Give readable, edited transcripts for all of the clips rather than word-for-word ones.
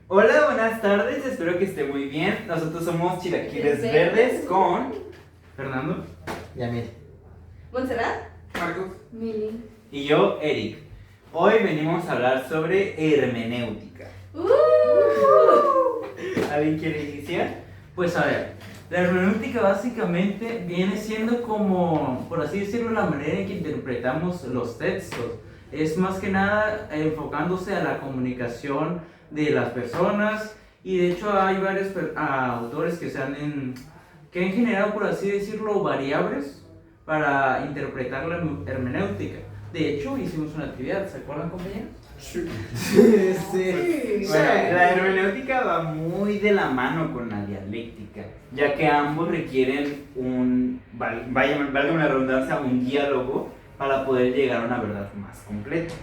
Hola, buenas tardes, espero que esté muy bien. Nosotros somos Chilaquiles Verdes con Fernando, Yamil, Montserrat, Marcos Mili. y yo, Eric. Hoy venimos a hablar sobre hermenéutica. ¿Alguien quiere iniciar? Pues a ver, la hermenéutica básicamente viene siendo como, por así decirlo, la manera en que interpretamos los textos. Es más que nada enfocándose a la comunicación de las personas, y de hecho hay varios autores que han generado, por así decirlo, variables para interpretar la hermenéutica. De hecho, hicimos una actividad, ¿se acuerdan, compañeros? Sí. Bueno, la hermenéutica va muy de la mano con la dialéctica, ya que ambos requieren valga una redundancia, un diálogo para poder llegar a una verdad más completa.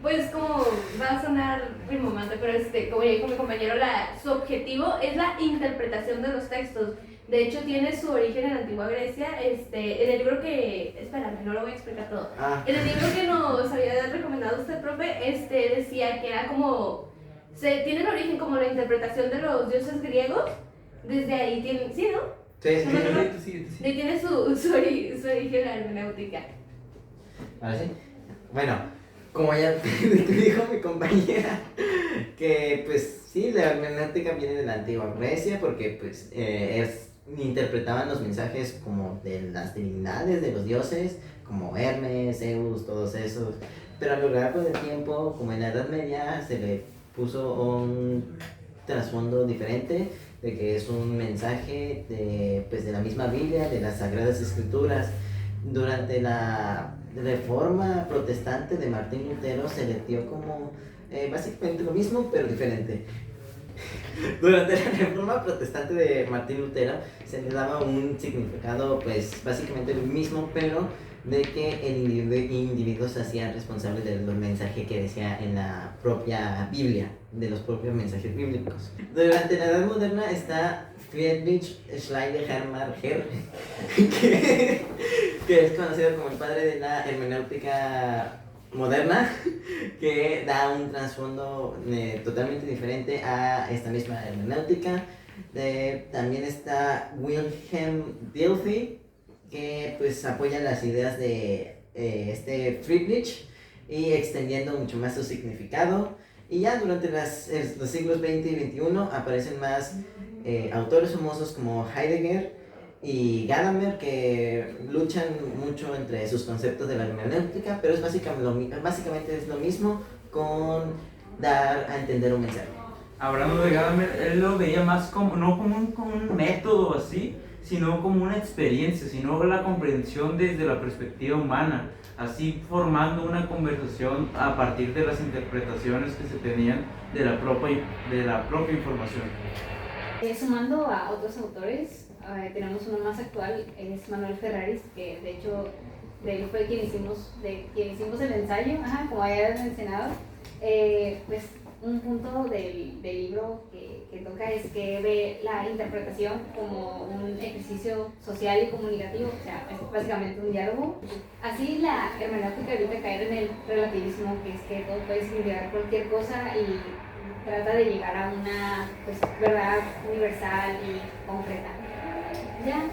Pues como va a sonar rimbombante, pero como ya dijo mi compañero, su objetivo es la interpretación de los textos. De hecho, tiene su origen en la antigua Grecia. En el libro que... Espérame, no lo voy a explicar todo. En el libro que nos había recomendado usted, profe, decía que era como... tiene el origen como la interpretación de los dioses griegos. Desde ahí tiene... ¿Sí, no? Sí. De tiene su origen la hermenéutica. ¿Ahora sí? Bueno, como ya dijo mi compañera, que pues sí, la hermenéutica viene de la antigua Grecia porque pues interpretaban los mensajes como de las divinidades, de los dioses, como Hermes, Zeus, todos esos. Pero a lo largo del tiempo, como en la Edad Media, se le puso un trasfondo diferente, de que es un mensaje de la misma Biblia, de las Sagradas Escrituras. Durante la Reforma Protestante de Martín Lutero se le dio como básicamente lo mismo, pero diferente. Durante la Reforma Protestante de Martín Lutero se le daba un significado, pues básicamente el mismo, pero de que el individuo se hacía responsable del mensaje que decía en la propia Biblia, de los propios mensajes bíblicos. Durante la Edad Moderna está Friedrich Schleiermacher, que es conocido como el padre de la hermenéutica moderna, que da un trasfondo totalmente diferente a esta misma hermenéutica. También está Wilhelm Dilthey, que pues apoya las ideas de Friedrich y extendiendo mucho más su significado. Y ya durante los siglos XX y XXI aparecen más autores famosos como Heidegger y Gadamer, que luchan mucho entre sus conceptos de la hermenéutica, pero es básicamente es lo mismo con dar a entender un mensaje. Hablando de Gadamer, él lo veía más como, no como un método así, sino como una experiencia, sino la comprensión desde la perspectiva humana, así formando una conversación a partir de las interpretaciones que se tenían de la propia información. Sumando a otros autores, tenemos uno más actual, es Manuel Ferraris, que de hecho de él fue quien hicimos el ensayo, como había mencionado. Pues un punto del libro que toca es que ve la interpretación como un ejercicio social y comunicativo, o sea, es básicamente un diálogo. Así la hermenéutica evita caer en el relativismo, que es que todo puede significar cualquier cosa, y trata de llegar a una verdad universal y concreta. ¿Ya?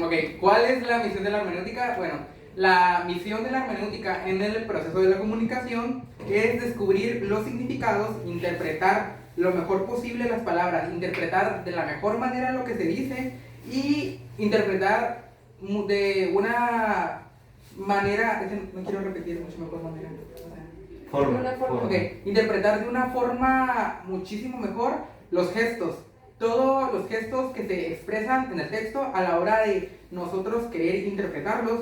Ok, ¿cuál es la misión de la hermenéutica? Bueno, la misión de la hermenéutica en el proceso de la comunicación es descubrir los significados, interpretar lo mejor posible las palabras, interpretar de la mejor manera lo que se dice y interpretar de una manera, no quiero repetir mucho mejor manera. Forma. Okay. Interpretar de una forma muchísimo mejor los gestos, todos los gestos que se expresan en el texto a la hora de nosotros querer interpretarlos,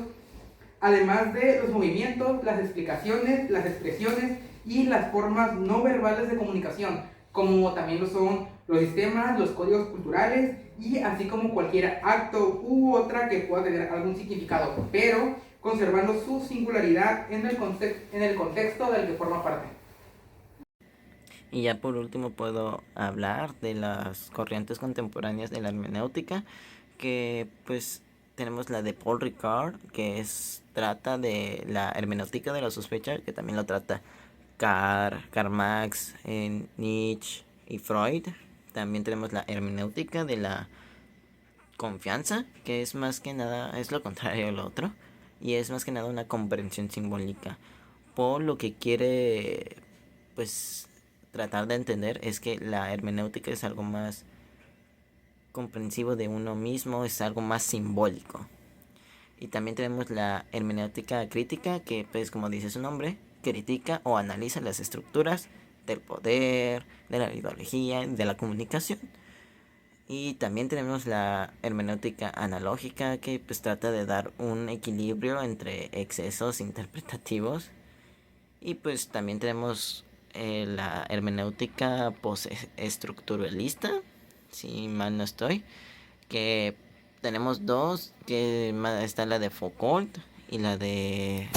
además de los movimientos, las explicaciones, las expresiones y las formas no verbales de comunicación, como también lo son los sistemas, los códigos culturales y así como cualquier acto u otra que pueda tener algún significado, pero conservando su singularidad en el contexto del que forma parte. Y ya por último puedo hablar de las corrientes contemporáneas de la hermenéutica, que pues tenemos la de Paul Ricard, que trata de la hermenéutica de la sospecha, que también lo trata Karl Marx, Nietzsche y Freud. También tenemos la hermenéutica de la confianza, que es más que nada, es lo contrario al otro, y es más que nada una comprensión simbólica. Paul lo que quiere, pues, tratar de entender es que la hermenéutica es algo más comprensivo de uno mismo, es algo más simbólico. Y también tenemos la hermenéutica crítica, que pues como dice su nombre, critica o analiza las estructuras del poder, de la ideología, de la comunicación. Y también tenemos la hermenéutica analógica, que pues trata de dar un equilibrio entre excesos interpretativos. Y pues también tenemos la hermenéutica postestructuralista, si mal no estoy, que tenemos dos, que está la de Foucault y la de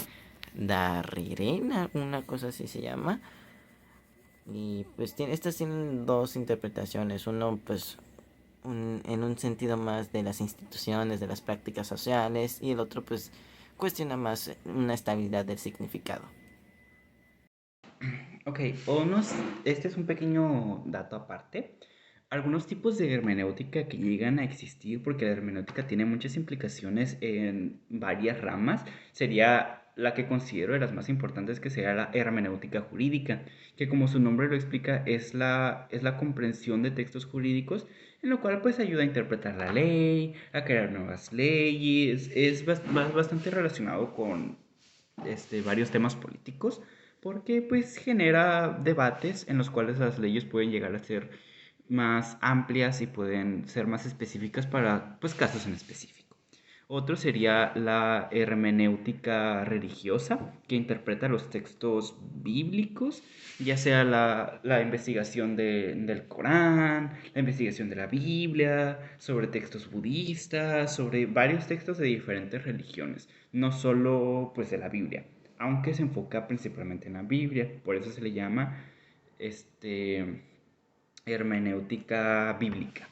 Derrida, una cosa así se llama. Y pues estas tienen dos interpretaciones, uno pues en un sentido más de las instituciones, de las prácticas sociales, y el otro pues cuestiona más una estabilidad del significado. Ok, este es un pequeño dato aparte. Algunos tipos de hermenéutica que llegan a existir, porque la hermenéutica tiene muchas implicaciones en varias ramas, sería la que considero de las más importantes, que sería la hermenéutica jurídica, que como su nombre lo explica, es la comprensión de textos jurídicos, en lo cual pues ayuda a interpretar la ley, a crear nuevas leyes, es bastante relacionado con varios temas políticos, porque pues genera debates en los cuales las leyes pueden llegar a ser más amplias y pueden ser más específicas para pues casos en específico. Otro sería la hermenéutica religiosa, que interpreta los textos bíblicos, ya sea la investigación del Corán, la investigación de la Biblia, sobre textos budistas, sobre varios textos de diferentes religiones, no solo pues de la Biblia, aunque se enfoca principalmente en la Biblia, por eso se le llama hermenéutica bíblica.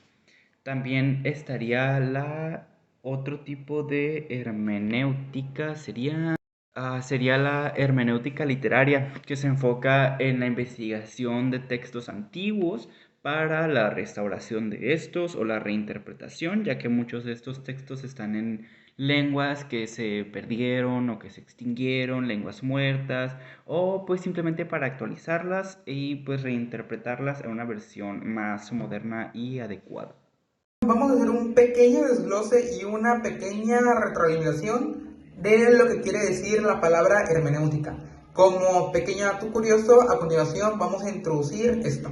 También estaría otro tipo de hermenéutica, sería la hermenéutica literaria, que se enfoca en la investigación de textos antiguos para la restauración de estos o la reinterpretación, ya que muchos de estos textos están en lenguas que se perdieron o que se extinguieron, lenguas muertas, o pues simplemente para actualizarlas y pues reinterpretarlas en una versión más moderna y adecuada. Vamos a hacer un pequeño desglose y una pequeña retroalimentación de lo que quiere decir la palabra hermenéutica. Como pequeño dato curioso, a continuación vamos a introducir esto.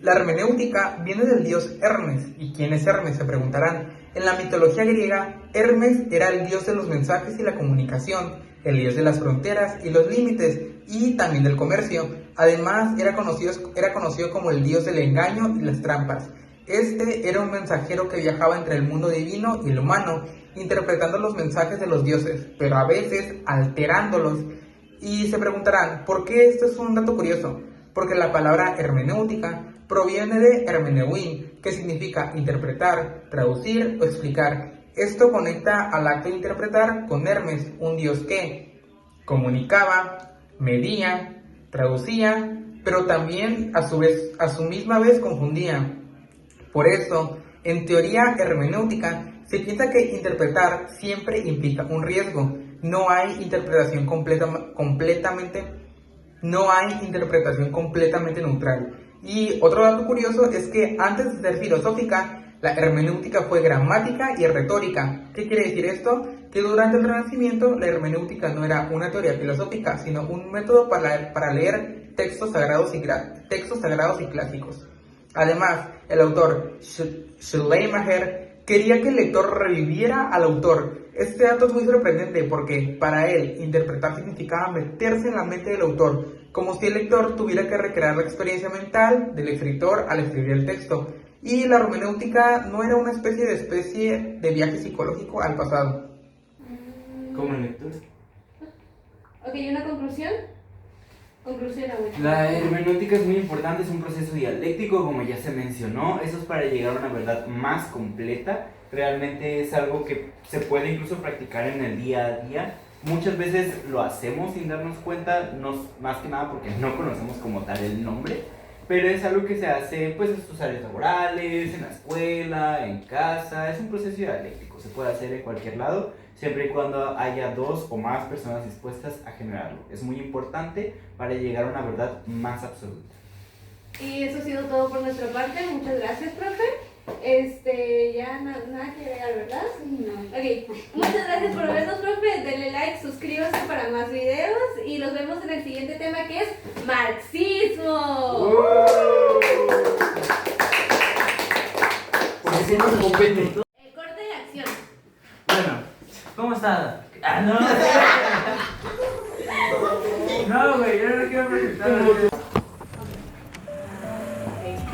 La hermenéutica viene del dios Hermes. ¿Y quién es Hermes?, se preguntarán. En la mitología griega, Hermes era el dios de los mensajes y la comunicación, el dios de las fronteras y los límites, y también del comercio. Además, era conocido como el dios del engaño y las trampas. Este era un mensajero que viajaba entre el mundo divino y el humano, interpretando los mensajes de los dioses, pero a veces alterándolos. Y se preguntarán, ¿por qué esto es un dato curioso? Porque la palabra hermenéutica proviene de hermeneuin, que significa interpretar, traducir o explicar. Esto conecta al acto de interpretar con Hermes, un dios que comunicaba, medía, traducía, pero también a su misma vez confundía. Por eso, en teoría hermenéutica, se piensa que interpretar siempre implica un riesgo. No hay interpretación completamente neutral. Y otro dato curioso es que antes de ser filosófica, la hermenéutica fue gramática y retórica. ¿Qué quiere decir esto? Que durante el Renacimiento la hermenéutica no era una teoría filosófica, sino un método para leer textos sagrados y clásicos. Además, el autor Schleiermacher quería que el lector reviviera al autor. Este dato es muy sorprendente porque para él interpretar significaba meterse en la mente del autor, como si el lector tuviera que recrear la experiencia mental del escritor al escribir el texto. Y la hermenéutica no era una especie de viaje psicológico al pasado. Como en lectura. Ok, ¿una conclusión? Conclusión, abuelo. La hermenéutica es muy importante, es un proceso dialéctico, como ya se mencionó. Eso es para llegar a una verdad más completa. realmente es algo que se puede incluso practicar en el día a día. Muchas veces lo hacemos sin darnos cuenta, más que nada porque no conocemos como tal el nombre, pero es algo que se hace pues en tus áreas laborales, en la escuela, en casa. Es un proceso dialéctico, se puede hacer en cualquier lado, siempre y cuando haya 2 o más personas dispuestas a generarlo. Es muy importante para llegar a una verdad más absoluta. Y eso ha sido todo por nuestra parte. Muchas gracias, profe. Ya nada que agregar, ¿verdad? Sí, no. Ok, muchas gracias por vernos, profe. Denle like, suscríbanse para más videos y los vemos en el siguiente tema, que es marxismo. Porque si no se compete. Corte de acción. Bueno, ¿cómo está? Ah, no. No, güey, yo no quiero presentar.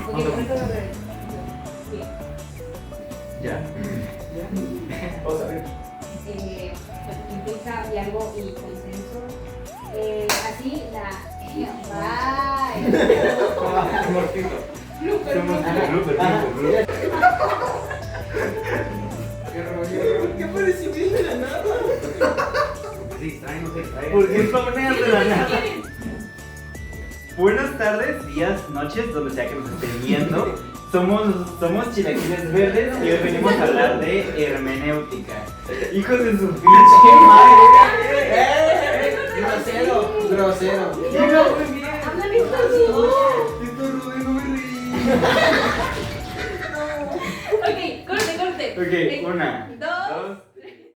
Ok, correcto, bien. Ya. Vamos a ver. Implica diálogo y consenso. Así la. Bye. ¿Qué pareció bien de la nada? Sí, extraño, sí, extraño. ¿Por qué planeas de la nada? quieren? Buenas tardes, días, noches, donde sea que nos estén viendo. Somos Chilaquiles Verdes y hoy venimos a hablar de hermenéutica. Hijos de su pinche madre. Grosero. Habla mi español. Ok, corte. Ok, 1,